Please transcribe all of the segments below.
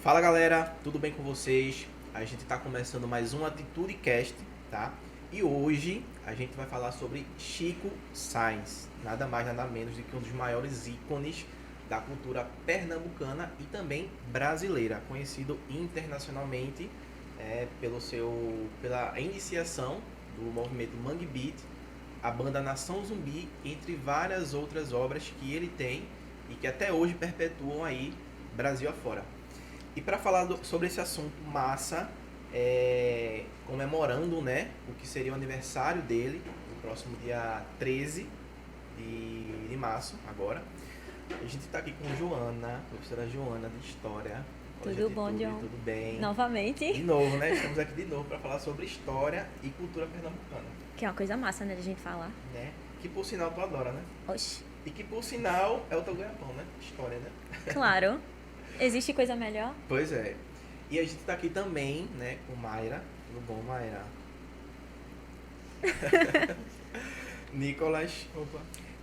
Fala galera, tudo bem com vocês? A gente está começando mais um Atitude Cast, tá? E hoje a gente vai falar sobre Chico Science, nada mais nada menos do que um dos maiores ícones da cultura pernambucana e também brasileira, conhecido internacionalmente pela iniciação do movimento Mangue Beat, a banda Nação Zumbi, entre várias outras obras que ele tem e que até hoje perpetuam aí Brasil afora. E para falar sobre esse assunto massa, comemorando, né, o que seria o aniversário dele, no próximo dia 13 de março, agora. A gente está aqui com Joana, professora Joana de História. Tudo bom, John? Tudo bem? Novamente. De novo, né? Estamos aqui de novo para falar sobre história e cultura pernambucana. Que é uma coisa massa, né, de a gente falar. Né? Que por sinal tu adora, né? Oxi. E que por sinal é o teu ganha-pão, né? História, né? Claro. Existe coisa melhor? Pois é. E a gente está aqui também, né, com Mayra. Tudo bom, Mayra? Nicolas. Opa.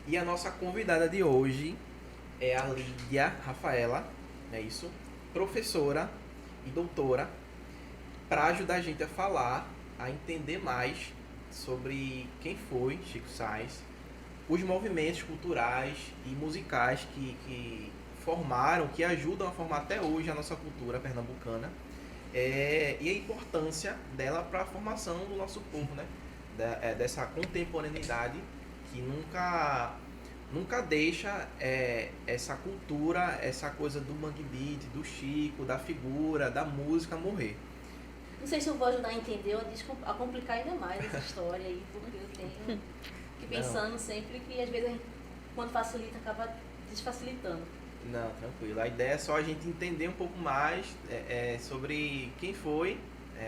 E a nossa convidada de hoje é a Lídia Rafaela, é isso? Professora e doutora, para ajudar a gente a falar, a entender mais sobre quem foi Chico Science, os movimentos culturais e musicais que formaram, que ajudam a formar até hoje a nossa cultura pernambucana, e a importância dela para a formação do nosso povo, né? Dessa contemporaneidade que nunca deixa essa cultura, essa coisa do Mangue Beat, do Chico, da figura, da música morrer. Não sei se eu vou ajudar a entender ou a complicar ainda mais essa história aí, porque eu tenho que pensando sempre que às vezes quando facilita acaba desfacilitando. Não, tranquilo. A ideia é só a gente entender um pouco mais sobre quem foi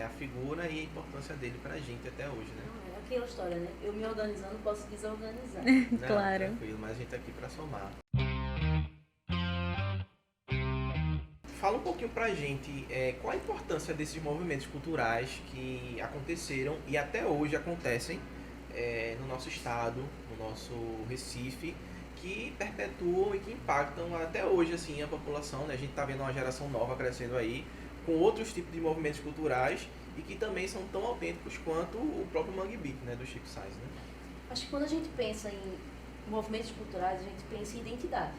a figura e a importância dele pra gente até hoje, né? Não, é aquela história, né? Eu me organizando posso desorganizar. Não, Claro. Tranquilo, mas a gente tá aqui pra somar. Fala um pouquinho pra gente qual a importância desses movimentos culturais que aconteceram e até hoje acontecem no nosso estado, no nosso Recife, que perpetuam e que impactam até hoje assim, a população, né? A gente está vendo uma geração nova crescendo aí, com outros tipos de movimentos culturais e que também são tão autênticos quanto o próprio Mangue Beat, né, do Chico Science, né? Acho que quando a gente pensa em movimentos culturais, a gente pensa em identidade.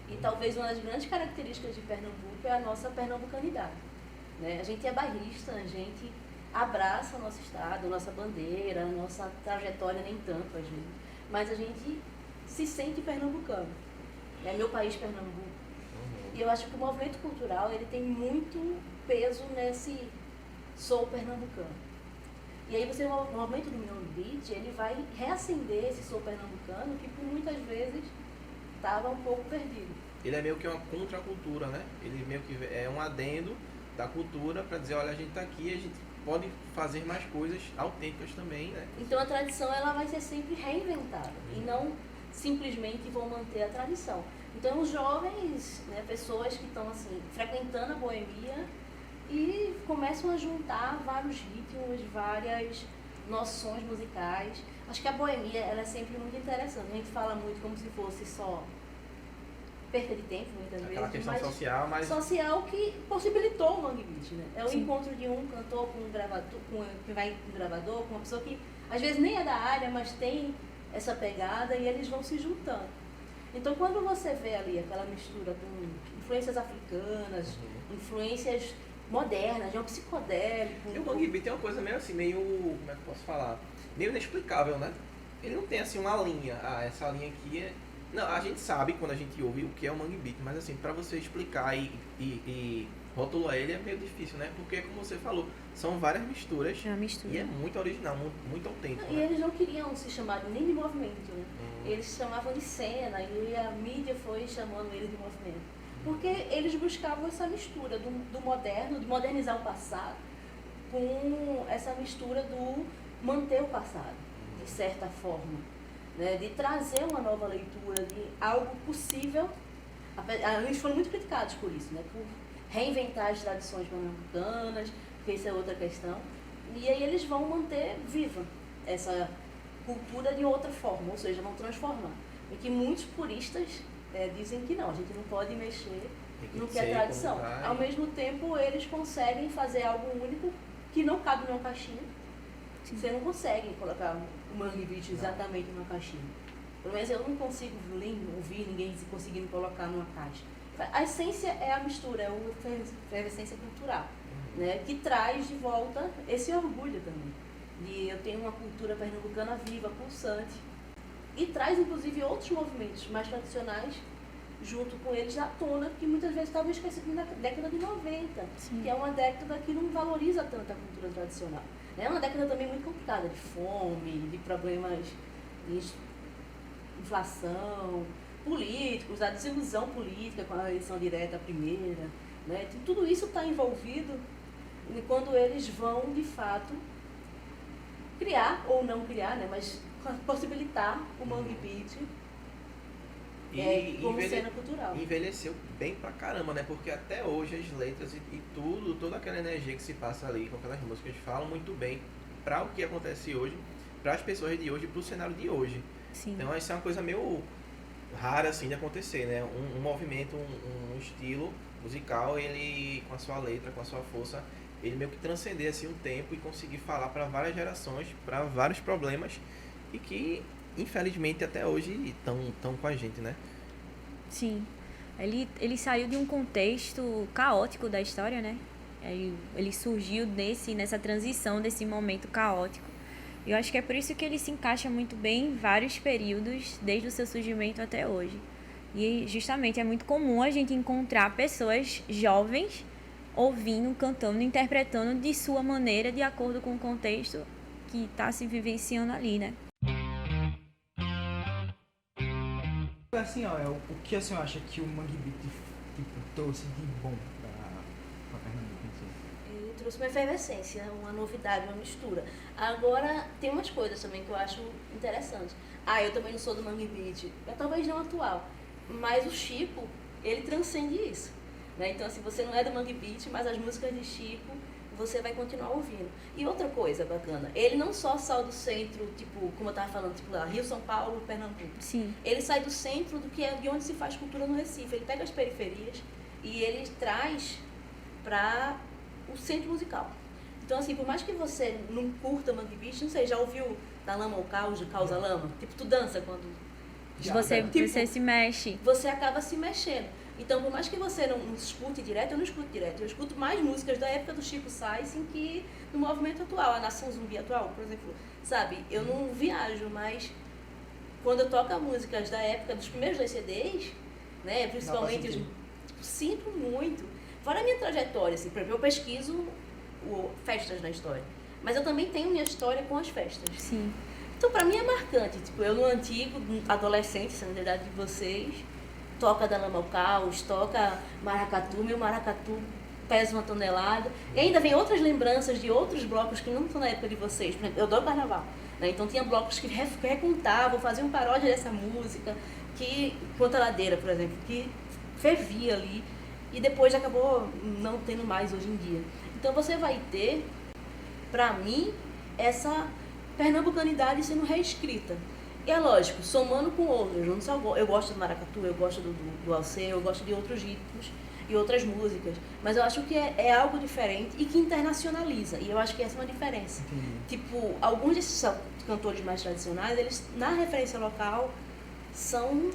E talvez uma das grandes características de Pernambuco é a nossa pernambucanidade, né? A gente é bairrista, a gente abraça o nosso estado, a nossa bandeira, a nossa trajetória nem tanto às vezes, mas a gente se sente pernambucano. É meu país, Pernambuco. Uhum. E eu acho que o movimento cultural ele tem muito peso nesse sou pernambucano. E aí você, o movimento do Mangue Beat, ele vai reacender esse sou pernambucano que por muitas vezes estava um pouco perdido. Ele é meio que uma contracultura, né? Ele meio que é um adendo da cultura para dizer, olha, a gente está aqui, a gente pode fazer mais coisas autênticas também, né? Então a tradição ela vai ser sempre reinventada e não simplesmente vão manter a tradição. Então os jovens, né, pessoas que estão assim frequentando a boemia e começam a juntar vários ritmos, várias noções musicais. Acho que a boemia ela é sempre muito interessante. A gente fala muito como se fosse só perda de tempo, muitas Aquela vezes, questão social, mas social que possibilitou o Mangue Beat, né? É o Sim. encontro de um cantor com um gravador, que vai com um gravador, com uma pessoa que às vezes nem é da área, mas tem essa pegada e eles vão se juntando. Então quando você vê ali aquela mistura com influências africanas, influências modernas, de um psicodélico. E o Mangue Beat tem uma coisa meio assim, meio, como é que eu posso falar? Meio inexplicável, né? Ele não tem assim uma linha, essa linha aqui é... Não, a gente sabe quando a gente ouve o que é o Mangue Beat, mas assim, pra você explicar e rotular ele é meio difícil, né? Porque como você falou, são várias misturas É uma mistura. e é muito original, muito autêntico, E né? eles não queriam se chamar nem de movimento, né? Eles se chamavam de cena e a mídia foi chamando eles de movimento. Porque eles buscavam essa mistura do moderno, de modernizar o passado, com essa mistura do manter o passado, de certa forma, né? De trazer uma nova leitura de algo possível. Eles foram muito criticados por isso, né? Por reinventar as tradições pernambucanas, porque isso é outra questão. E aí eles vão manter viva essa cultura de outra forma, ou seja, vão transformar. E que muitos puristas dizem que não, a gente não pode mexer Tem no que ser é tradição. como vai. Ao mesmo tempo, eles conseguem fazer algo único que não cabe numa caixinha. Você não consegue colocar o Mangue Beat exatamente numa caixinha. Pelo menos eu não consigo ouvir ninguém conseguindo colocar numa caixa. A essência é a mistura, é a efervescência cultural, né? Que traz de volta esse orgulho também. De eu tenho uma cultura pernambucana viva, pulsante. E traz, inclusive, outros movimentos mais tradicionais junto com eles à tona, que muitas vezes estavam esquecidos na década de 90, Sim. que é uma década que não valoriza tanto a cultura tradicional. É uma década também muito complicada, de fome, de problemas de inflação, políticos, a desilusão política com a eleição direta primeira, né? Tudo isso está envolvido quando eles vão, de fato, criar, ou não criar, né? Mas possibilitar o Mangue Beat como cena cultural. Envelheceu bem pra caramba, né? Porque até hoje as letras e tudo, toda aquela energia que se passa ali com aquelas músicas falam muito bem para o que acontece hoje, para as pessoas de hoje e pro cenário de hoje. Sim. Então isso é uma coisa meio rara assim de acontecer, né? Um movimento, um estilo musical, ele com a sua letra, com a sua força, ele meio que transcender assim um tempo e conseguir falar para várias gerações, para vários problemas e que infelizmente até hoje estão com a gente, né? Sim. Ele saiu de um contexto caótico da história, né? Ele surgiu nessa transição desse momento caótico. E eu acho que é por isso que ele se encaixa muito bem em vários períodos, desde o seu surgimento até hoje. E justamente é muito comum a gente encontrar pessoas jovens ouvindo, cantando, interpretando de sua maneira, de acordo com o contexto que está se vivenciando ali, né? Assim, ó, o que a senhora acha que o Mangue Beat tipo, trouxe de bom pra Pernambuco? Ele trouxe uma efervescência, uma novidade, uma mistura. Agora, tem umas coisas também que eu acho interessantes. Eu também não sou do Mangue Beat, talvez não atual, mas o Chico, ele transcende isso, né? Então, assim, você não é do Mangue Beat, mas as músicas de Chico você vai continuar ouvindo. E outra coisa bacana, ele não só sai do centro, tipo, como eu estava falando, tipo, Rio, São Paulo, Pernambuco. Sim. Ele sai do centro do que é de onde se faz cultura no Recife. Ele pega as periferias e ele traz para o centro musical. Então, assim, por mais que você não curta Mangue Beat, não sei, já ouviu Da Lama ao Caos, de Causa Lama? Tipo, tu dança quando... Você se mexe. Você acaba se mexendo. Então, por mais que você não escute direto, eu não escuto direto. Eu escuto mais músicas da época do Chico Sainz que no movimento atual, a Nação Zumbi atual, por exemplo. Sabe, eu não viajo, mas quando eu toco músicas da época dos primeiros dois CDs, né, principalmente os... Sinto muito. Fora a minha trajetória, assim, por exemplo, eu pesquiso festas na história. Mas eu também tenho minha história com as festas. Sim. Então, pra mim é marcante. Tipo, eu no antigo, adolescente, sendo na idade de vocês, toca Da Lama ao Caos, toca maracatu, meu maracatu pesa 1 tonelada. E ainda vem outras lembranças de outros blocos que não estão na época de vocês. Por exemplo, eu adoro carnaval, né? Então tinha blocos que recontavam, faziam paródia dessa música, que Ponta Ladeira, por exemplo, que fervia ali e depois acabou não tendo mais hoje em dia. Então você vai ter, pra mim, essa pernambucanidade sendo reescrita. E é lógico, somando com outros, não só eu gosto do maracatu, eu gosto do alceu, eu gosto de outros ritmos e outras músicas, mas eu acho que é algo diferente e que internacionaliza, e eu acho que essa é uma diferença. Entendi. Tipo, alguns desses cantores mais tradicionais, eles na referência local são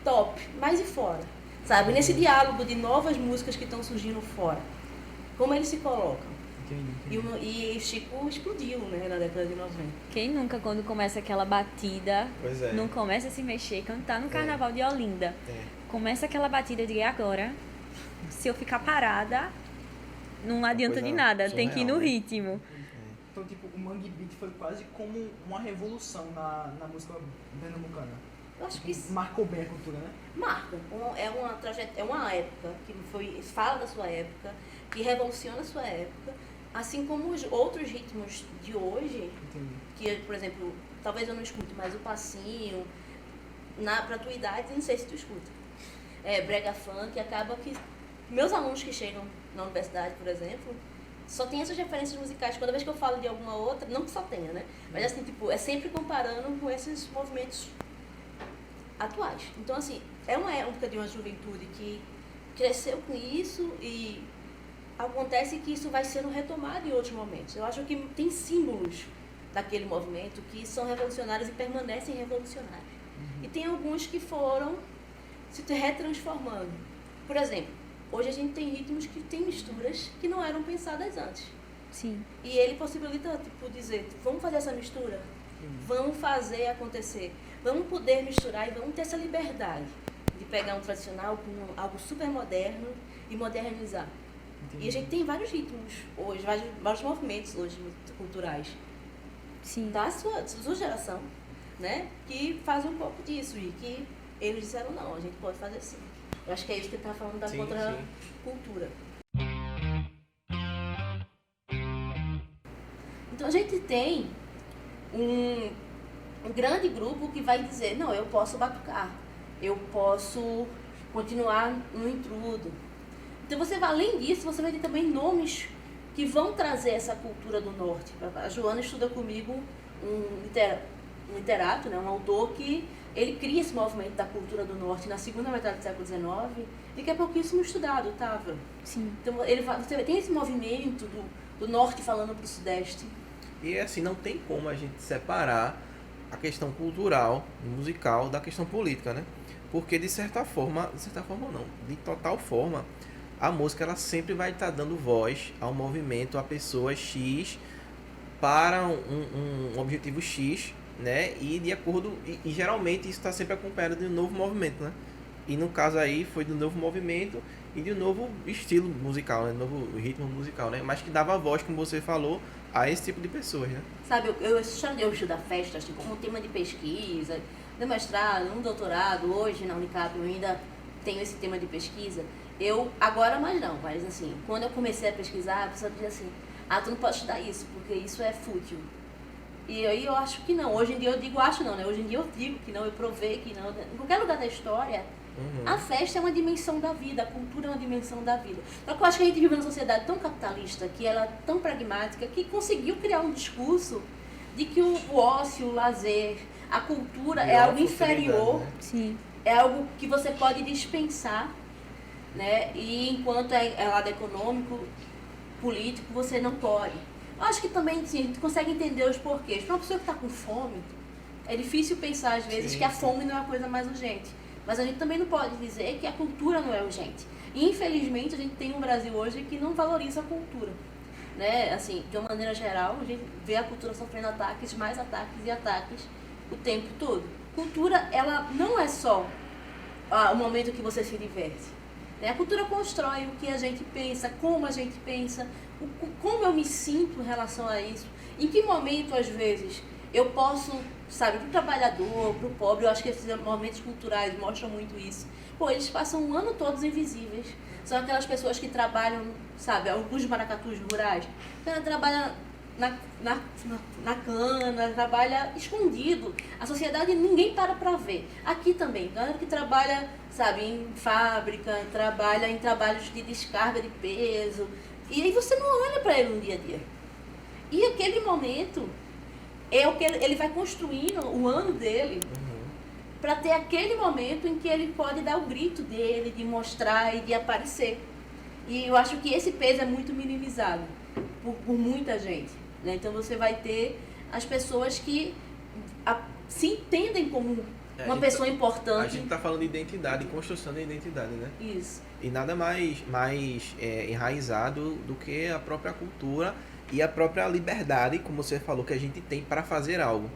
top, mas e fora? Sabe, nesse diálogo de novas músicas que estão surgindo fora, como eles se colocam? E Chico explodiu, né, na década de 90. Quem nunca, quando começa aquela batida, Pois é. não começa a se mexer, quando tá no carnaval de Olinda, começa aquela batida de agora, se eu ficar parada, não adianta coisa de nada, tem que ir no surreal, né? ritmo. Então, tipo, o Mangue Beat foi quase como uma revolução na música pernambucana. Eu acho que Marcou bem a cultura, né? marca. É uma época que fala da sua época, que revoluciona a sua época, assim como os outros ritmos de hoje, Entendi. que, por exemplo, talvez eu não escute, mas o passinho, pra tua idade, não sei se tu escuta. Brega funk, acaba que meus alunos que chegam na universidade, por exemplo, só tem essas referências musicais. Cada vez que eu falo de alguma outra, não que só tenha, né? Mas assim, tipo, é sempre comparando com esses movimentos atuais. Então, assim, é uma época de uma juventude que cresceu com isso e acontece que isso vai sendo retomado em outros momentos. Eu acho que tem símbolos daquele movimento que são revolucionários e permanecem revolucionários. E tem alguns que foram se retransformando. Por exemplo, hoje a gente tem ritmos que tem misturas que não eram pensadas antes. Sim. E ele possibilita, dizer, vamos fazer essa mistura? Vamos fazer acontecer. Vamos poder misturar e vamos ter essa liberdade de pegar um tradicional com algo super moderno e modernizar. Entendi. E a gente tem vários ritmos hoje, vários movimentos hoje culturais Sim. da sua geração, né? Que fazem um pouco disso e que eles disseram, não, a gente pode fazer sim. Eu acho que é isso que ele está falando da Sim, contracultura. Então a gente tem um grande grupo que vai dizer, não, eu posso batucar, eu posso continuar no intrudo. Então você vai, além disso, você vai ter também nomes que vão trazer essa cultura do norte. A Joana estuda comigo um literato, né, um autor que ele cria esse movimento da cultura do norte na segunda metade do século XIX e que é pouquíssimo estudado, Otávio. Sim. Então você tem esse movimento do norte falando para o sudeste. E assim, não tem como a gente separar a questão cultural e musical da questão política, né? Porque de certa forma não, de total forma, a música ela sempre vai estar dando voz ao movimento, a pessoas X para um objetivo X, né? E de acordo e geralmente isso está sempre acompanhado de um novo movimento, né? E no caso aí foi do novo movimento e de um novo estilo musical, né? Novo ritmo musical, né? Mas que dava voz, como você falou, a esse tipo de pessoas, né? Sabe, eu estudo festas assim, como tema de pesquisa, no mestrado, no doutorado, hoje na Unicap eu ainda tenho esse tema de pesquisa. Agora mais não, mas assim, quando eu comecei a pesquisar, a pessoa dizia assim, tu não pode estudar isso, porque isso é fútil. E aí eu acho que não, hoje em dia eu digo acho não, né? Hoje em dia eu digo que não, eu provei que não. Em qualquer lugar da história, a festa é uma dimensão da vida, a cultura é uma dimensão da vida. Só que eu acho que a gente vive numa sociedade tão capitalista, que ela é tão pragmática, que conseguiu criar um discurso de que o ócio, o lazer, a cultura é algo inferior, né? Sim. é algo que você pode dispensar, né? E enquanto é lado econômico, político, você não pode. Eu acho que também, sim, a gente consegue entender os porquês. Para uma pessoa que está com fome, é difícil pensar às vezes que a fome não é a coisa mais urgente. Mas a gente também não pode dizer que a cultura não é urgente. E, infelizmente, a gente tem um Brasil hoje que não valoriza a cultura. Né? Assim, de uma maneira geral, a gente vê a cultura sofrendo ataques, mais ataques e ataques o tempo todo. Cultura, ela não é só o momento que você se diverte. Né? A cultura constrói o que a gente pensa, como a gente pensa, como eu me sinto em relação a isso, em que momento, às vezes, eu posso, sabe, para o trabalhador, para o pobre, eu acho que esses momentos culturais mostram muito isso. Pô, eles passam um ano todos invisíveis. São aquelas pessoas que trabalham, sabe, alguns maracatus rurais, que trabalham na cana, trabalha escondido. A sociedade ninguém para ver. Aqui também, galera que trabalha, sabe, em fábrica, trabalha em trabalhos de descarga de peso. E aí você não olha para ele no dia a dia. E aquele momento é o que ele vai construindo o ano dele para ter aquele momento em que ele pode dar o grito dele, de mostrar e de aparecer. E eu acho que esse peso é muito minimizado por muita gente. Né? Então você vai ter as pessoas que se entendem como uma pessoa importante. A gente está falando de identidade, construção da identidade, né? Isso. E nada mais enraizado do que a própria cultura e a própria liberdade, como você falou, que a gente tem para fazer algo.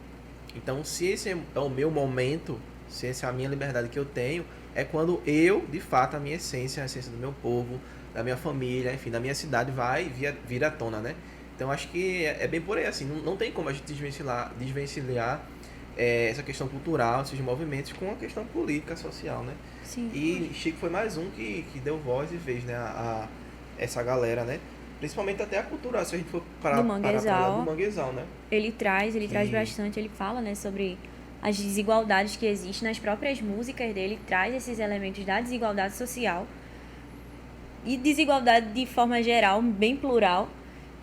Então, se esse é o meu momento, se essa é a minha liberdade que eu tenho, é quando eu, de fato, a minha essência, a essência do meu povo, da minha família, enfim, da minha cidade vai vir à tona, né? Então, acho que é bem por aí, assim, não tem como a gente desvencilhar essa questão cultural, esses movimentos, com a questão política, social, né? Sim. E Chico foi mais um que deu voz e vez, né, a essa galera, né? Principalmente até a cultura, se a gente for parar Do do manguezal. manguezal, né? Ele traz bastante, ele fala, né, sobre as desigualdades que existem nas próprias músicas dele, traz esses elementos da desigualdade social e desigualdade de forma geral, bem plural,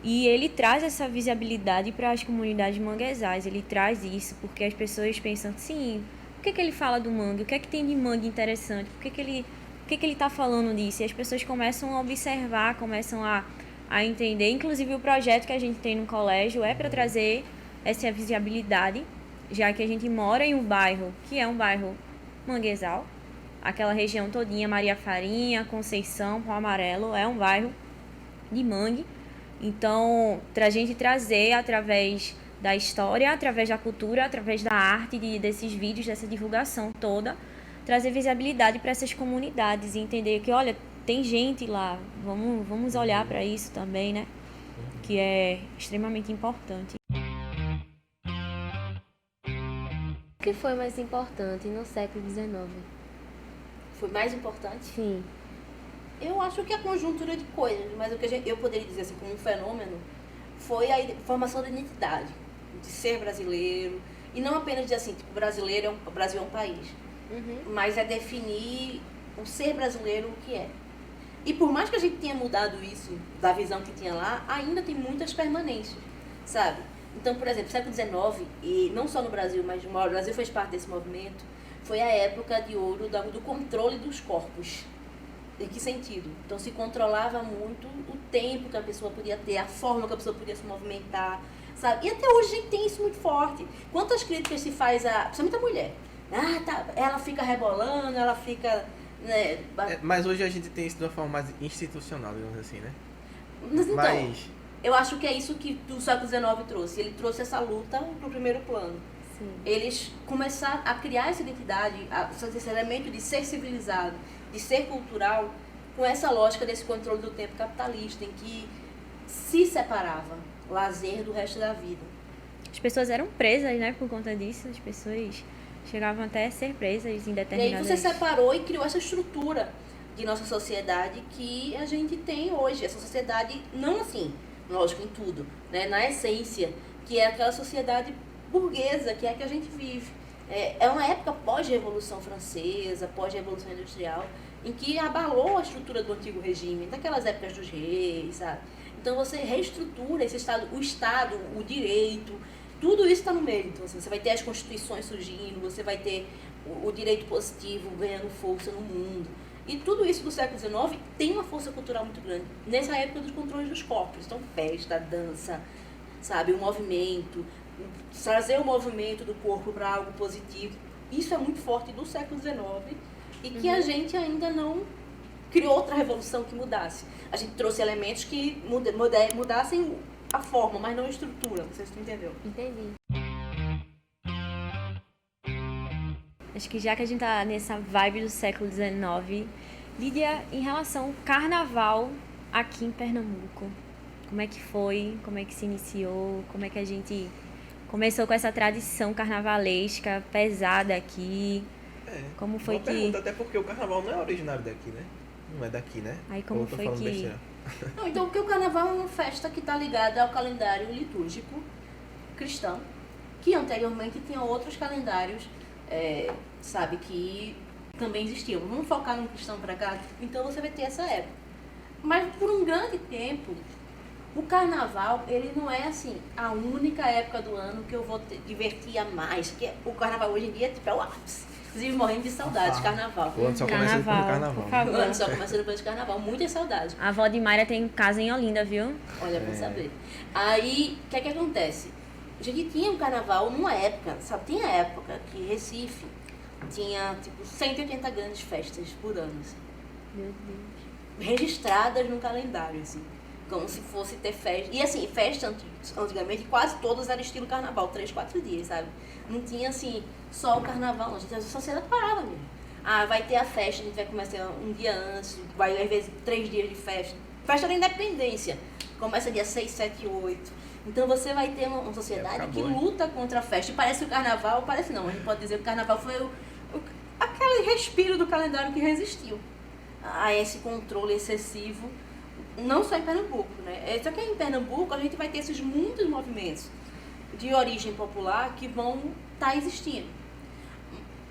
e ele traz essa visibilidade para as comunidades manguezais, ele traz isso porque as pessoas pensam, sim, por que ele fala do mangue? O que é que tem de mangue interessante? Por que ele que ele está falando disso? E as pessoas começam a observar, começam a entender. Inclusive, o projeto que a gente tem no colégio é para trazer essa visibilidade, já que a gente mora em um bairro que é um bairro manguezal, aquela região todinha, Maria Farinha, Conceição, Pau Amarelo, é um bairro de mangue. Então, a gente trazer através da história, através da cultura, através da arte, desses vídeos, dessa divulgação toda, trazer visibilidade para essas comunidades e entender que, olha, tem gente lá, vamos olhar para isso também, né? Que é extremamente importante. O que foi mais importante no século XIX? Foi mais importante? Sim. Eu acho que a conjuntura de coisas, mas o que eu poderia dizer assim como um fenômeno foi a formação da identidade, de ser brasileiro, e não apenas dizer assim, tipo, o Brasil é um país, mas é definir o ser brasileiro o que é. E por mais que a gente tenha mudado isso da visão que tinha lá, ainda tem muitas permanências, sabe? Então, por exemplo, século XIX, e não só no Brasil, mas o Brasil fez parte desse movimento, foi a época de ouro do controle dos corpos. Em que sentido? Então se controlava muito o tempo que a pessoa podia ter, a forma que a pessoa podia se movimentar, sabe? E até hoje a gente tem isso muito forte. Quantas críticas se faz principalmente a mulher? Ela fica rebolando, ela fica... Né, mas hoje a gente tem isso de uma forma mais institucional, digamos assim, né? Então, eu acho que é isso que o século XIX trouxe. Ele trouxe essa luta para o primeiro plano. Sim. Eles começaram a criar essa identidade, esse elemento de ser civilizado, de ser cultural, com essa lógica desse controle do tempo capitalista, em que se separava o lazer do resto da vida. As pessoas eram presas, né, por conta disso. As pessoas chegavam até a ser presas em determinadas... E aí você separou e criou essa estrutura de nossa sociedade que a gente tem hoje. Essa sociedade, não assim, lógico, em tudo, né, na essência, que é aquela sociedade burguesa, que é a que a gente vive. É uma época pós-Revolução Francesa, pós-Revolução Industrial, em que abalou a estrutura do antigo regime, daquelas épocas dos reis, sabe? Então você reestrutura esse Estado, o direito, tudo isso está no meio. Então assim, você vai ter as constituições surgindo, você vai ter o direito positivo ganhando força no mundo. E tudo isso do século XIX tem uma força cultural muito grande, nessa época dos controles dos corpos. Então festa, dança, sabe, o movimento, trazer o movimento do corpo para algo positivo. Isso é muito forte do século XIX e que a gente ainda não criou outra revolução que mudasse. A gente trouxe elementos que mudassem a forma, mas não a estrutura. Não sei se tu entendeu. Entendi. Acho que já que a gente tá nessa vibe do século XIX, Lídia, em relação ao carnaval aqui em Pernambuco, como é que foi? Como é que se iniciou? Como é que a gente começou com essa tradição carnavalesca pesada aqui? Como foi uma que... pergunta, até porque o carnaval não é originário daqui, né? Não é daqui, né? Aí como Ou eu tô foi falando que... besteira? Não, então, porque o carnaval é uma festa que está ligada ao calendário litúrgico cristão, que anteriormente tinha outros calendários, sabe, que também existiam. Vamos focar no cristão para cá? Então você vai ter essa época. Mas por um grande tempo, o carnaval, ele não é assim, a única época do ano que eu vou divertir a mais. Que o carnaval hoje em dia tipo, é o ápice. Inclusive morrendo de saudade de carnaval. O ano só começa depois do carnaval. por O favor. ano só começa depois do carnaval, muitas saudades. A avó de Mayra tem casa em Olinda, viu? Olha, pra saber. Aí, o que é que acontece? A gente tinha um carnaval numa época, sabe? Tinha época que Recife tinha, tipo, 180 grandes festas por ano, assim, Meu Deus. registradas no calendário, assim. Como se fosse ter festa. E assim, festa antigamente, quase todas eram estilo carnaval, 3, 4 dias, sabe? Não tinha assim, só o carnaval, não. A gente, a sociedade parava mesmo. Ah, vai ter a festa, a gente vai começar um dia antes, vai às vezes 3 dias de festa. Festa da independência. Começa dia 6, 7, 8. Então você vai ter uma sociedade que luta contra a festa. E parece que o carnaval, parece não, a gente pode dizer que o carnaval foi aquele respiro do calendário que resistiu a esse controle excessivo. Não só em Pernambuco, né? Só que em Pernambuco a gente vai ter esses muitos movimentos de origem popular que vão estar existindo.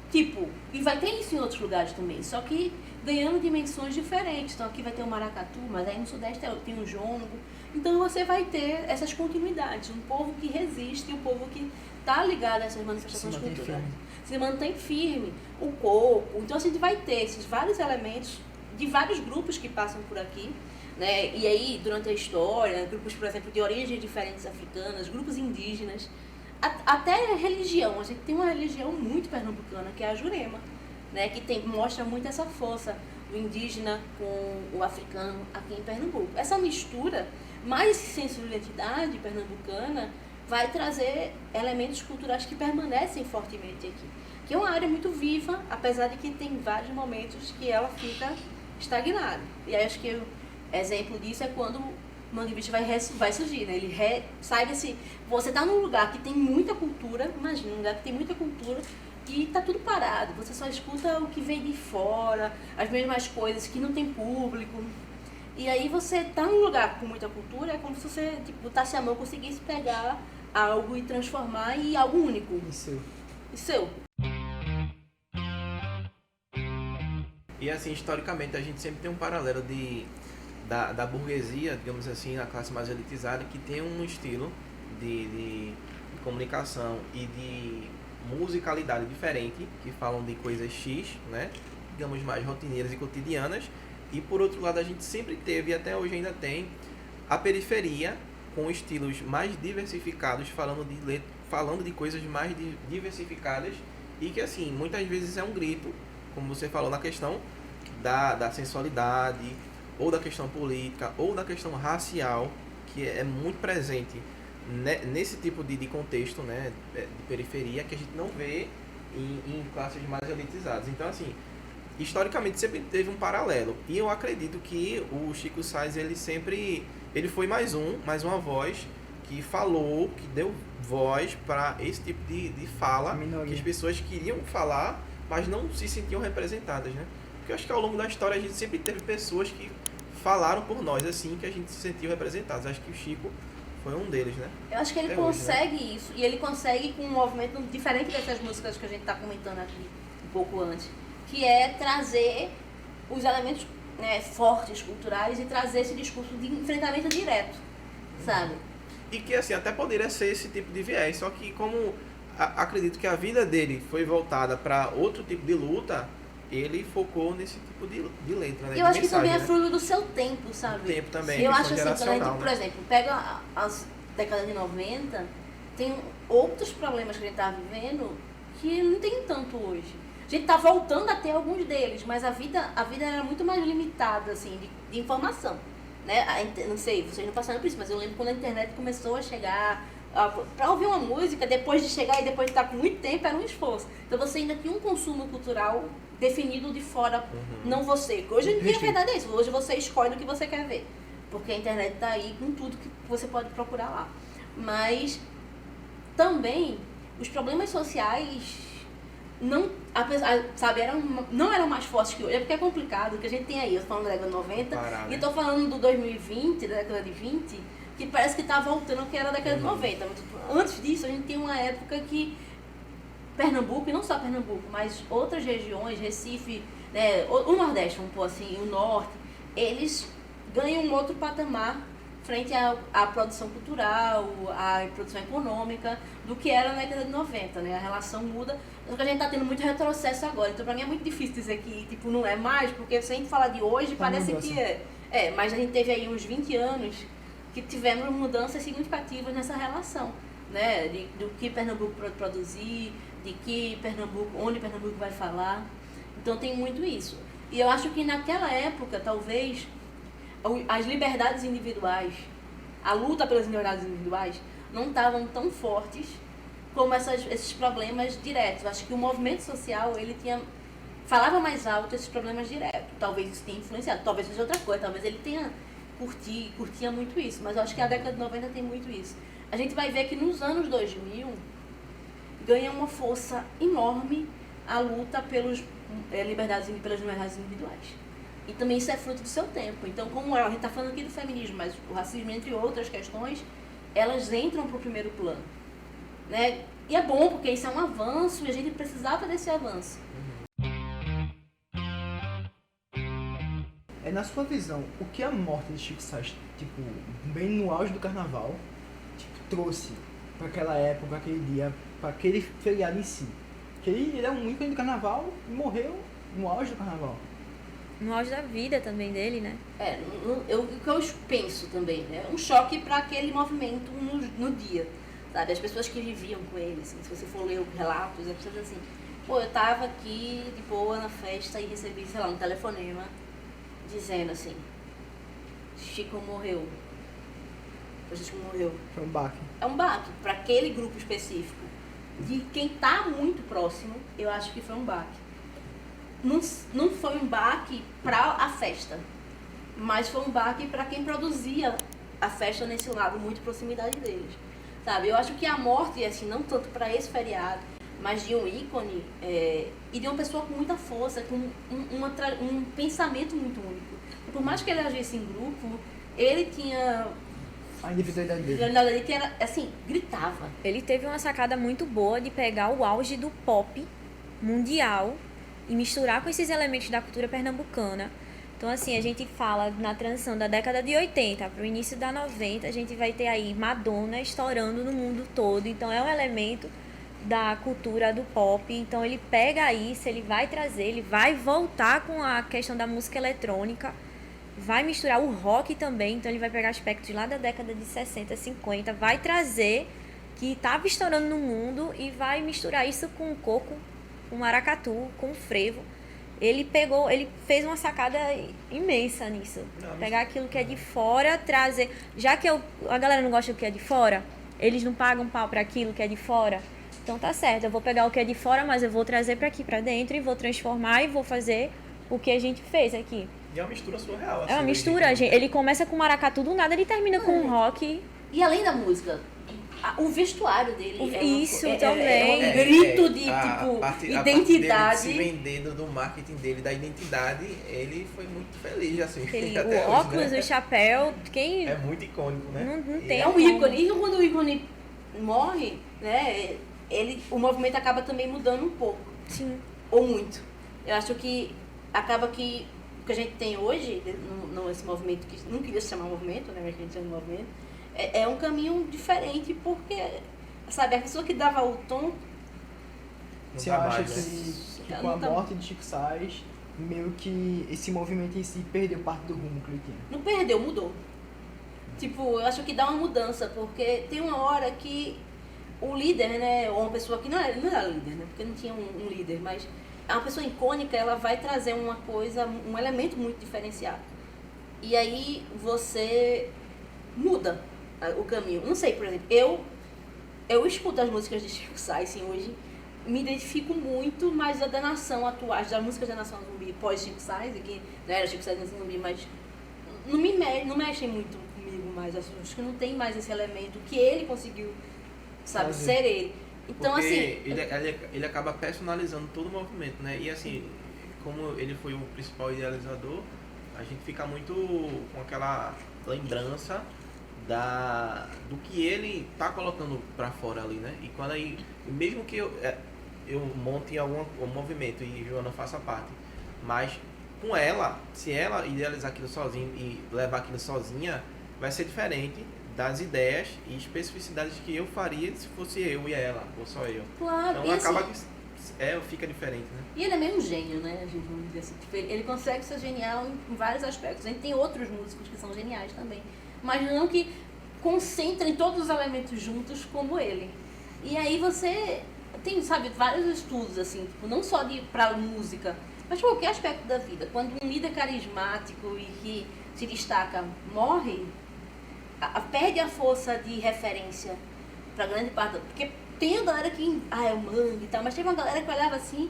Tipo, e vai ter isso em outros lugares também, só que ganhando dimensões diferentes. Então aqui vai ter o maracatu, mas aí no Sudeste tem o jongo. Então você vai ter essas continuidades, um povo que resiste, um povo que está ligado a essas manifestações culturais. se mantém firme, o coco. Então a gente vai ter esses vários elementos de vários grupos que passam por aqui, né? E aí, durante a história, grupos, por exemplo, de origens diferentes africanas, grupos indígenas, até religião. A gente tem uma religião muito pernambucana, que é a Jurema, né? Que mostra muito essa força do indígena com o africano aqui em Pernambuco. Essa mistura, mais esse senso de identidade pernambucana, vai trazer elementos culturais que permanecem fortemente aqui. Que é uma área muito viva, apesar de que tem vários momentos que ela fica estagnada. E aí acho que o exemplo disso é quando o Mangue Beat vai surgir, né? Ele sai desse... Você tá num lugar que tem muita cultura, imagina, um lugar que tem muita cultura e tá tudo parado. Você só escuta o que vem de fora, as mesmas coisas, que não tem público. E aí você tá num lugar com muita cultura, é como se você, tipo, botasse a mão e conseguisse pegar algo e transformar em algo único. E seu. E assim, historicamente, a gente sempre tem um paralelo da burguesia, digamos assim, a classe mais elitizada, que tem um estilo de comunicação e de musicalidade diferente, que falam de coisas X, né? Digamos, mais rotineiras e cotidianas. E por outro lado, a gente sempre teve, e até hoje ainda tem, a periferia com estilos mais diversificados, falando de coisas mais diversificadas, e que assim, muitas vezes é um grito, como você falou, na questão da sensualidade, ou da questão política, ou da questão racial, que é muito presente nesse tipo de contexto, né, de periferia, que a gente não vê em classes mais elitizadas. Então, assim, historicamente sempre teve um paralelo. E eu acredito que o Chico Science, ele foi mais uma voz que falou, que deu voz para esse tipo de fala que as pessoas queriam falar, mas não se sentiam representadas, né? Porque eu acho que ao longo da história a gente sempre teve pessoas que falaram por nós, assim, que a gente se sentiu representados. Acho que o Chico foi um deles, né? Eu acho que ele Até consegue hoje, né? isso, e ele consegue com um movimento diferente dessas músicas que a gente está comentando aqui um pouco antes, que é trazer os elementos, né, fortes, culturais, e trazer esse discurso de enfrentamento direto, sabe? E que, assim, até poderia ser esse tipo de viés, só que como acredito que a vida dele foi voltada para outro tipo de luta, ele focou nesse tipo de letra, né? E eu acho que também é né? fruto do seu tempo, sabe? Do tempo também, Eu questão acho assim, quando a gente, geracional, por né? exemplo, pega as décadas de 90, tem outros problemas que a gente tá vivendo que não tem tanto hoje. A gente tá voltando a ter alguns deles, mas a vida era muito mais limitada, assim, de informação, né? Não sei, vocês não passaram por isso, mas eu lembro quando a internet começou a chegar, para ouvir uma música, depois de chegar e depois de estar com muito tempo, era um esforço. Então você ainda tinha um consumo cultural definido de fora, não você. Hoje em dia a verdade é isso, hoje você escolhe o que você quer ver, porque a internet tá aí com tudo que você pode procurar lá. Mas também os problemas sociais não, sabe, não eram mais fortes que hoje. É porque é complicado, porque a gente tem aí, eu tô falando da década de 90, Parar, né? e tô falando do 2020, da década de 20, que parece que tá voltando ao que era da década de 90. Mas antes disso, a gente tem uma época que Pernambuco, e não só Pernambuco, mas outras regiões, Recife, né, o Nordeste, vamos pôr assim, o Norte, eles ganham um outro patamar frente à produção cultural, à produção econômica, do que era na década de 90, né? A relação muda, só que a gente tá tendo muito retrocesso agora, então pra mim é muito difícil dizer que, tipo, não é mais, porque se a gente falar de hoje, parece que é. Mas a gente teve aí uns 20 anos que tivemos mudanças significativas nessa relação, né? Do que Pernambuco pode produzir, de que onde Pernambuco vai falar. Então tem muito isso. E eu acho que naquela época, talvez, as liberdades individuais, a luta pelas liberdades individuais, não estavam tão fortes como esses problemas diretos. Eu acho que o movimento social, ele falava mais alto esses problemas diretos. Talvez isso tenha influenciado, talvez seja outra coisa, talvez ele curtia muito isso. Mas eu acho que a década de 90 tem muito isso. A gente vai ver que nos anos 2000, ganha uma força enorme a luta pelas liberdades individuais. E também isso é fruto do seu tempo. Então, como a gente está falando aqui do feminismo, mas o racismo, entre outras questões, elas entram para o primeiro plano, né? E é bom, porque isso é um avanço e a gente precisava desse avanço. Na sua visão, o que a morte de Chico Science, tipo, bem no auge do carnaval, tipo, trouxe para aquela época, aquele dia, para aquele feriado em si? Porque ele é um ícone do carnaval e morreu no auge do carnaval. No auge da vida também dele, né? O que eu penso também, né? Um choque para aquele movimento no dia, sabe? As pessoas que viviam com ele, assim, se você for ler os relatos, as pessoas assim, pô, eu tava aqui de boa na festa e recebi, sei lá, um telefonema dizendo assim, Chico morreu. Francisco morreu. Foi um baque. É um baque para aquele grupo específico. De quem tá muito próximo, eu acho que foi um baque. Não foi um baque para a festa, mas foi um baque para quem produzia a festa nesse lado, muito proximidade deles, sabe? Eu acho que a morte, assim, não tanto para esse feriado, mas de um ícone e de uma pessoa com muita força, com um pensamento muito único. Por mais que ele agisse em grupo, ele tinha A individualidade dele. ele que era, assim, gritava. Ele teve uma sacada muito boa de pegar o auge do pop mundial e misturar com esses elementos da cultura pernambucana. Então, assim, a gente fala na transição da década de 80 para o início da 90, a gente vai ter aí Madonna estourando no mundo todo. Então, é um elemento da cultura do pop. Então, ele pega isso, ele vai trazer, ele vai voltar com a questão da música eletrônica, vai misturar o rock também. Então, ele vai pegar aspectos lá da década de 60, 50, vai trazer que estava estourando no mundo e vai misturar isso com o coco, com o maracatu, com o frevo. Ele fez uma sacada imensa nisso. Pegar aquilo que é de fora, trazer... Já que a galera não gosta do que é de fora, eles não pagam pau para aquilo que é de fora. Então tá certo, eu vou pegar o que é de fora, mas eu vou trazer para aqui, para dentro, e vou transformar e vou fazer o que a gente fez aqui. E é uma mistura surreal. É uma mistura, gente. Ele começa com maracatu do nada, ele termina com um rock. E além da música, o vestuário dele Isso é também. um grito de, a identidade. Se vendendo do marketing dele, da identidade, ele foi muito feliz, assim. O até óculos, hoje, né? o chapéu, quem... É muito icônico, né? Não tem É um como. ícone. E quando o ícone morre, né, o movimento acaba também mudando um pouco. Sim. Ou muito. Eu acho que acaba que o que a gente tem hoje, esse movimento, que não queria se chamar movimento, né, mas a gente chama de movimento, é um caminho diferente, porque, sabe, a pessoa que dava o tom... Não Você tá acha mais, né? que com a morte de Chico Sainz, meio que esse movimento em si perdeu parte do rumo que ele tinha? Não perdeu, mudou. Tipo, eu acho que dá uma mudança, porque tem uma hora que o líder, né, ou uma pessoa que não era líder, né, porque não tinha um líder, mas é uma pessoa icônica, ela vai trazer uma coisa, um elemento muito diferenciado. E aí você muda o caminho. Não sei, por exemplo, eu escuto as músicas de Chico Sainz, assim, hoje, me identifico muito mais da nação atual, das músicas da Nação Zumbi pós-Chico Sainz, que não era Chico Sainz Nação Zumbi, mas não mexem muito comigo mais. Acho que não tem mais esse elemento que ele conseguiu, sabe, ser ele. Então, porque assim... ele acaba personalizando todo o movimento, né? E assim, como ele foi o principal idealizador, a gente fica muito com aquela lembrança do que ele tá colocando pra fora ali, né? E quando aí, mesmo que eu monte algum movimento e Joana faça parte, mas com ela, se ela idealizar aquilo sozinha e levar aquilo sozinha, vai ser diferente das ideias e especificidades que eu faria se fosse eu e ela, ou só eu. Claro, Então e acaba assim, que fica diferente, né? e ele é meio um gênio, né? A gente vamos dizer assim. Tipo, ele consegue ser genial em vários aspectos. A gente tem outros músicos que são geniais também, mas não que concentrem todos os elementos juntos como ele. E aí você tem, sabe, vários estudos, assim, tipo, não só pra música, mas qualquer aspecto da vida. Quando um líder carismático e que se destaca morre, perde a força de referência pra grande parte. Porque tem a galera que, é o Mangue e tal, mas teve uma galera que olhava assim,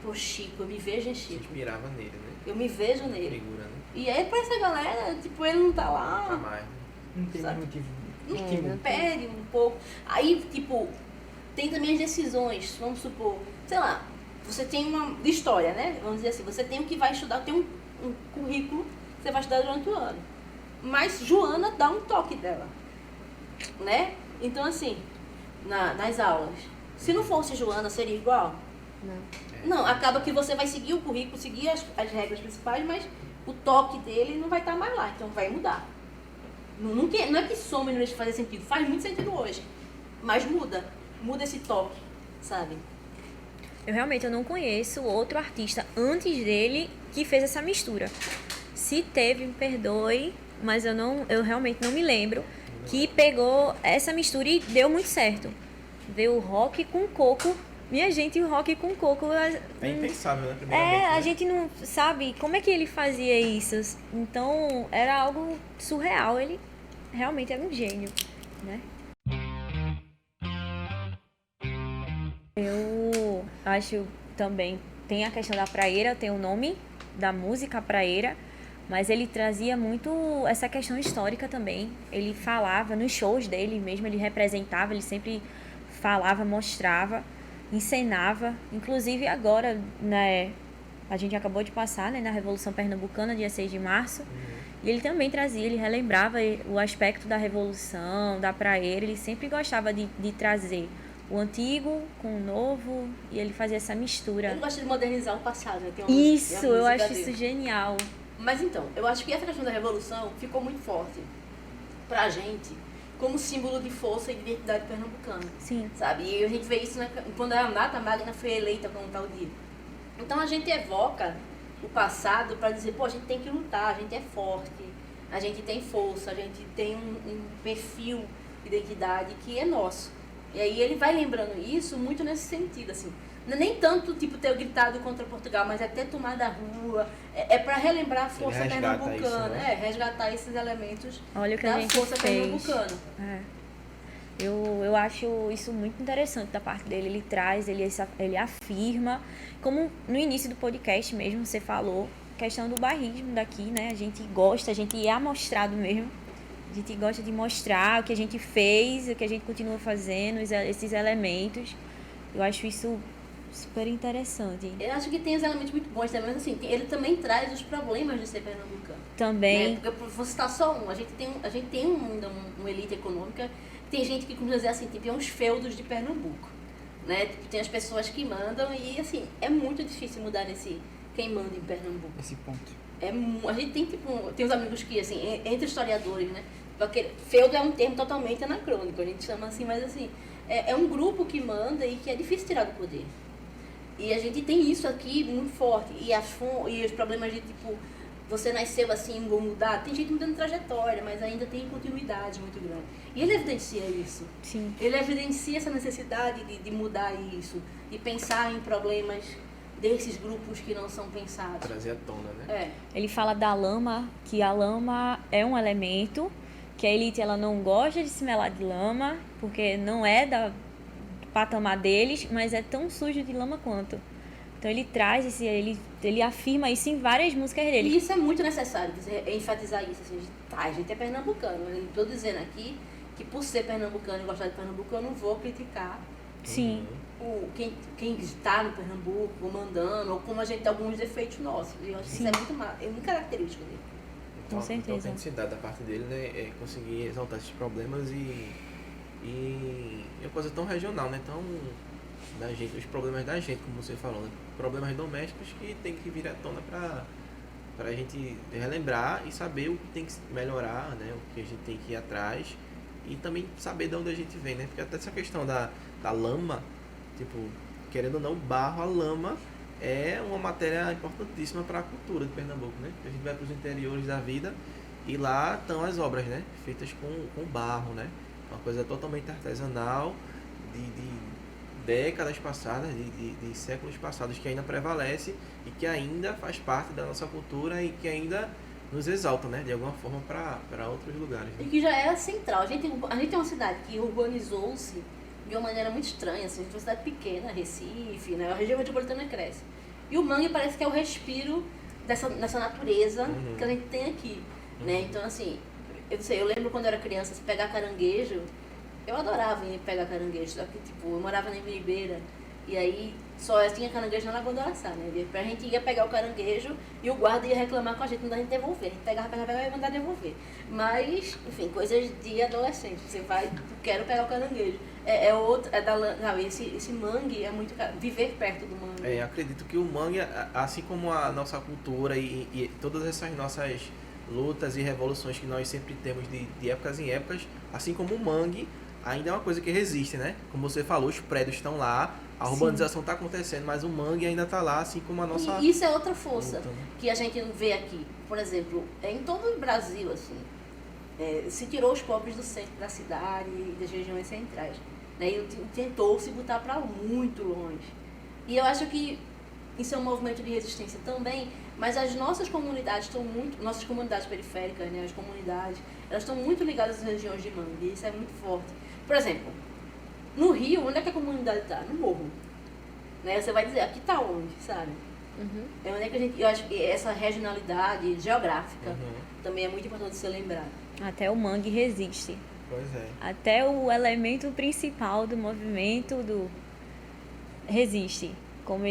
pô, Chico, eu me vejo em Se Chico. inspirava nele, né? Eu me vejo nele. Figura, né? E aí pra essa galera, tipo, ele não tá lá. Nunca mais, né? Não tem mais Sabe? motivo. Não Estímulo. perde um pouco. Aí, tipo, tem também as decisões. Vamos supor, sei lá, você tem uma de história, né? Vamos dizer assim, você tem o que vai estudar, tem um currículo que você vai estudar durante o ano. Mas Joana dá um toque dela, né? Então, assim, nas aulas, se não fosse Joana, seria igual? Não, acaba que você vai seguir o currículo, seguir as regras principais, mas o toque dele não vai estar mais lá, então vai mudar. Não é que some e não deixa de fazer sentido, faz muito sentido hoje, mas muda esse toque, sabe? eu não conheço outro artista antes dele que fez essa mistura. Se teve, me perdoe, mas eu realmente não me lembro que pegou essa mistura e deu muito certo. Veio o rock com coco. Minha gente, o rock com coco... É impensável, né? Primeiramente, a né? gente não sabe como é que ele fazia isso. Então, era algo surreal. Ele realmente era um gênio, né? Eu acho também, tem a questão da praeira, tem o nome da música praeira, mas ele trazia muito essa questão histórica também. Ele falava nos shows dele mesmo, ele representava, ele sempre falava, mostrava, encenava. Inclusive agora, né, a gente acabou de passar, né, na Revolução Pernambucana, dia 6 de março, e ele também trazia, ele relembrava o aspecto da Revolução, da praeira, ele sempre gostava de trazer o antigo com o novo, e ele fazia essa mistura. Ele gosta de modernizar o passado, né? Tem uma Isso, música eu acho dele. isso genial. Mas então, eu acho que essa questão da revolução ficou muito forte pra gente como símbolo de força e de identidade pernambucana. Sim. Sabe? E a gente vê isso quando a Nata Magna foi eleita como tal dia. Então a gente evoca o passado para dizer, pô, a gente tem que lutar, a gente é forte, a gente tem força, a gente tem um perfil de identidade que é nosso. E aí ele vai lembrando isso muito nesse sentido, assim. Nem tanto, tipo, ter gritado contra Portugal, mas é ter tomado a rua. É para relembrar a força pernambucana. Isso, né? Resgatar esses elementos Olha o que da a gente força fez. pernambucana. É. Eu acho isso muito interessante da parte dele. Ele traz, ele afirma, como no início do podcast mesmo você falou, questão do bairrismo daqui, né? A gente gosta, a gente é amostrado mesmo. A gente gosta de mostrar o que a gente fez, o que a gente continua fazendo, esses elementos. Eu acho isso super interessante. Eu acho que tem os elementos muito bons também, mas assim, ele também traz os problemas de ser pernambucano. Também. Né? Porque vou citar só um. A gente tem uma elite econômica, tem gente que costuma dizer assim, tipo, tem uns feudos de Pernambuco. Né? Tipo, tem as pessoas que mandam e assim, é muito difícil mudar nesse quem manda em Pernambuco. Esse ponto. A gente tem, tipo, tem uns amigos que, assim, entre historiadores, né? Porque feudo é um termo totalmente anacrônico, a gente chama assim, mas assim, é um grupo que manda e que é difícil tirar do poder. E a gente tem isso aqui muito forte. E os problemas de, tipo, você nasceu assim, vou mudar. Tem gente mudando trajetória, mas ainda tem continuidade muito grande. E ele evidencia isso. Sim. Ele evidencia essa necessidade de mudar isso, de pensar em problemas desses grupos que não são pensados. Trazer à tona, né? Ele fala da lama, que a lama é um elemento, que a elite ela não gosta de se melar de lama, porque não é do patamar deles, mas é tão sujo de lama quanto. Então ele traz ele afirma isso em várias músicas dele. E isso é muito necessário, enfatizar isso. Assim, a gente é pernambucano. Eu estou dizendo aqui que por ser pernambucano e gostar de Pernambuco, eu não vou criticar Sim. quem está no Pernambuco, ou mandando, ou como a gente tem alguns defeitos nossos. E eu acho que isso é muito característico dele. Com certeza. A autenticidade da parte dele, né, é conseguir exaltar esses problemas e é uma coisa tão regional, né, tão da gente, os problemas da gente, como você falou, né, problemas domésticos que tem que vir à tona pra gente relembrar e saber o que tem que melhorar, né, o que a gente tem que ir atrás e também saber de onde a gente vem, né, porque até essa questão da lama, tipo, querendo ou não, o barro, a lama é uma matéria importantíssima para a cultura de Pernambuco, né? A gente vai para os interiores da vida e lá estão as obras, né? Feitas com barro, né? Uma coisa totalmente artesanal, de décadas passadas, de séculos passados, que ainda prevalece e que ainda faz parte da nossa cultura e que ainda nos exalta, né? De alguma forma para outros lugares. Né? E que já era central. A gente tem uma cidade que urbanizou-se de uma maneira muito estranha, assim, a gente é uma cidade pequena, Recife, né? A região metropolitana cresce. E o mangue parece que é o respiro dessa natureza que a gente tem aqui, né? Então, assim, eu lembro quando eu era criança, se pegar caranguejo, eu adorava ir pegar caranguejo, só que, tipo, eu morava na Ibiribeira, e aí só tinha caranguejo na Lagoa do Araçá, né? A gente ia pegar o caranguejo e o guarda ia reclamar com a gente, não dá a gente devolver. A gente pegava e mandava devolver. Mas, enfim, coisas de adolescente. Você vai, quero pegar o caranguejo. Esse mangue é muito... Viver perto do mangue. Acredito que o mangue, assim como a nossa cultura e todas essas nossas lutas e revoluções que nós sempre temos de épocas em épocas, assim como o mangue, ainda é uma coisa que resiste, né? Como você falou, os prédios estão lá, A urbanização está acontecendo, mas o mangue ainda está lá, assim como a nossa... E isso é outra força luta, né? que a gente vê aqui. Por exemplo, em todo o Brasil, assim, se tirou os pobres do centro da cidade e das regiões centrais. Né? E tentou se botar para muito longe. E eu acho que isso é um movimento de resistência também, mas as nossas comunidades estão muito, nossas comunidades periféricas, né, as comunidades, elas estão muito ligadas às regiões de mangue, e isso é muito forte. Por exemplo, no Rio, onde é que a comunidade está? No morro. Né? Você vai dizer, aqui está onde, sabe? É onde é que a gente, eu acho que essa regionalidade geográfica também é muito importante ser lembrada. Até o mangue resiste. Pois é. Até o elemento principal do movimento resiste. Como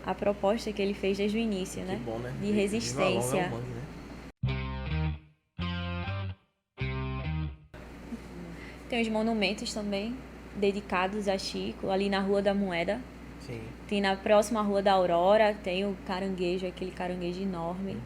a proposta que ele fez desde o início, né? Que bom, né? De resistência. Viva a longa mangue, né? Tem os monumentos também, dedicados a Chico, ali na Rua da Moeda. Sim. Tem na próxima Rua da Aurora, tem o caranguejo, aquele caranguejo enorme.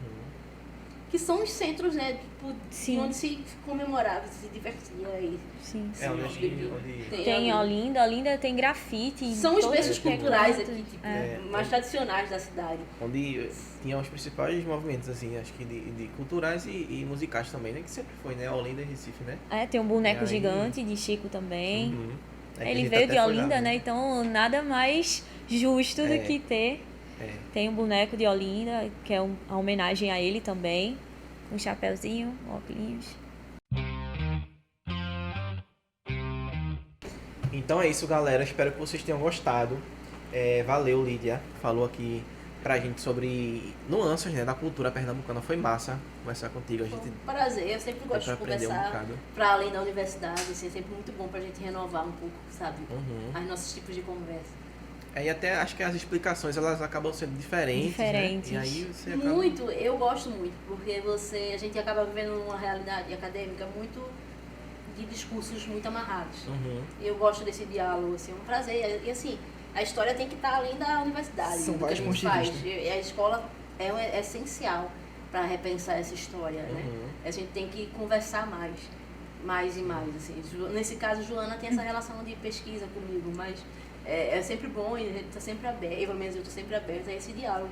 Que são os centros, né, tipo, Sim. onde se comemorava, se divertia e Sim. É onde, onde... Tem Olinda tem grafite. São os todos berços culturais cantos. aqui, tipo, É. mais tradicionais da cidade. onde tinha os principais movimentos, assim, acho que de culturais e musicais também, né? Que sempre foi, né? Olinda e Recife, né? Tem um boneco E aí- gigante de Chico também. Uhum. É que a Ele gente veio até de foi Olinda, lá, né? Então nada mais justo É. do que ter. É. Tem um boneco de Olinda, que é uma homenagem a ele também. Um chapéuzinho, óculos. Então é isso, galera. Espero que vocês tenham gostado. Valeu, Lídia. Falou aqui pra gente sobre nuances, né, da cultura pernambucana. Foi massa conversar contigo. A Foi gente um prazer, eu sempre dá gosto pra de aprender um conversar bocado. para além da universidade, assim, é sempre muito bom pra gente renovar um pouco, sabe, Uhum. os nossos tipos de conversa. E até acho que as explicações elas acabam sendo diferentes. Diferentes. Né? E aí você acaba... Muito, eu gosto muito, porque a gente acaba vivendo uma realidade acadêmica muito de discursos muito amarrados. Uhum. Eu gosto desse diálogo, assim, é um prazer. E assim, a história tem que estar além da universidade, São do que a vários gente pontos de faz. vista. E a escola é essencial para repensar essa história, né? Uhum. A gente tem que conversar mais e mais, assim. Nesse caso, Joana tem essa relação de pesquisa comigo, mas é sempre bom e a gente está sempre aberto, eu, pelo menos eu estou sempre aberta a esse diálogo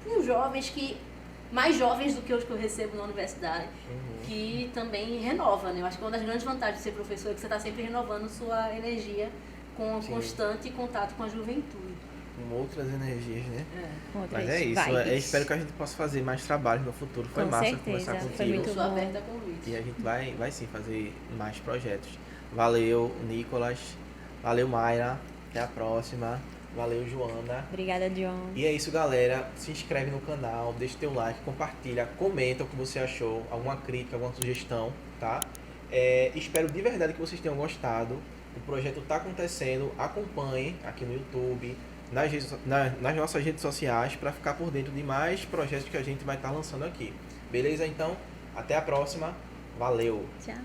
com jovens mais jovens do que os que eu recebo na universidade, que também renova, né? Eu acho que uma das grandes vantagens de ser professor é que você está sempre renovando sua energia com Sim. constante contato com a juventude. Com outras energias, né? Mas Outras é isso. vibes. Eu espero que a gente possa fazer mais trabalhos no futuro. Foi Com massa certeza, conversar foi contigo. muito Eu sou bom. aberta a convite. E a gente vai sim fazer mais projetos. Valeu, Nicolas. Valeu, Mayra. Até a próxima. Valeu, Joana. Obrigada, John. E é isso, galera. Se inscreve no canal, deixa teu like, compartilha, comenta o que você achou, alguma crítica, alguma sugestão, tá? Espero de verdade que vocês tenham gostado. O projeto está acontecendo. Acompanhe aqui no YouTube, nas nossas redes sociais, para ficar por dentro de mais projetos que a gente vai estar lançando aqui. Beleza? Então, até a próxima. Valeu! Tchau.